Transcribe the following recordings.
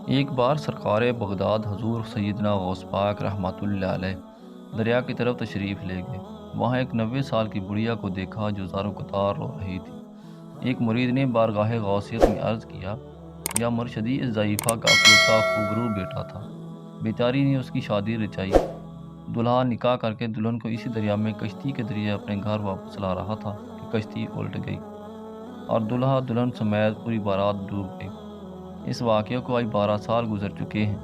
ایک بار سرکار بغداد حضور سیدنا غوث پاک رحمۃ اللہ علیہ دریا کی طرف تشریف لے گئے۔ وہاں ایک 90 سال کی بڑھیا کو دیکھا جو زاروں قطار رو رہی تھی۔ ایک مرید نے بارگاہ غوثیت میں عرض کیا، یا مرشدی، اس ضعیفہ کا اکلوتا خوبرو بیٹا تھا۔ بیچاری نے اس کی شادی رچائی۔ دلہا نکاح کر کے دلہن کو اسی دریا میں کشتی کے ذریعے اپنے گھر واپس لا رہا تھا کہ کشتی الٹ گئی اور دلہا دلہن سمیت پوری بارات ڈوب گئی۔ اس واقعے کو آج 12 سال گزر چکے ہیں،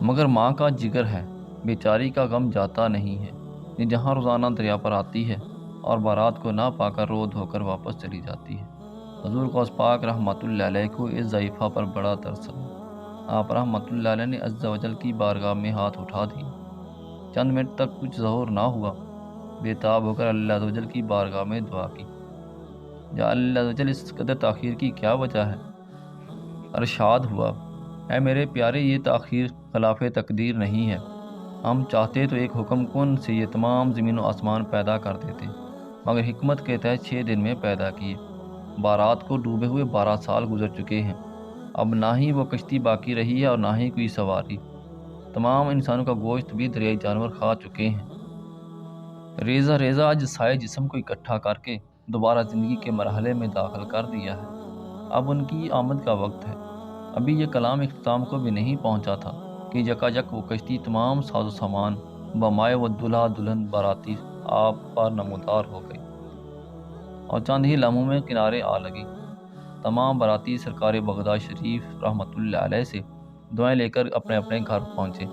مگر ماں کا جگر ہے، بیچاری کا غم جاتا نہیں ہے۔ یہ جہاں روزانہ دریا پر آتی ہے اور بارات کو نہ پا کر رو دھو کر واپس چلی جاتی ہے۔ حضور غوث پاک رحمۃ اللہ علیہ کو اس ضعیفہ پر بڑا ترس آیا۔ آپ رحمۃ اللہ علیہ نے عز و جل کی بارگاہ میں ہاتھ اٹھا دیے۔ چند منٹ تک کچھ ظہور نہ ہوا۔ بے تاب ہو کر اللہ عز و جل کی بارگاہ میں دعا کی، یا اللہ عز و جل، اس قدر تاخیر کی کیا وجہ ہے؟ ارشاد ہوا، اے میرے پیارے، یہ تاخیر خلاف تقدیر نہیں ہے۔ ہم چاہتے تو ایک حکم کن سے یہ تمام زمین و آسمان پیدا کر دیتے، مگر حکمت کے تحت 6 دن میں پیدا کیے۔ بارات کو ڈوبے ہوئے 12 سال گزر چکے ہیں۔ اب نہ ہی وہ کشتی باقی رہی ہے اور نہ ہی کوئی سواری۔ تمام انسانوں کا گوشت بھی دریائی جانور کھا چکے ہیں۔ ریزہ ریزہ اجزائے جسم کو اکٹھا کر کے دوبارہ زندگی کے مرحلے میں داخل کر دیا ہے۔ اب ان کی آمد کا وقت ہے۔ ابھی یہ کلام اختتام کو بھی نہیں پہنچا تھا کہ یکا یک وہ کشتی تمام ساز و سامان بمائے و دلہا دلہن باراتی آپ پر نمودار ہو گئی اور چند ہی لمحوں میں کنارے آ لگی۔ تمام باراتی سرکار بغداد شریف رحمۃ اللہ علیہ سے دعائیں لے کر اپنے اپنے گھر پہنچے۔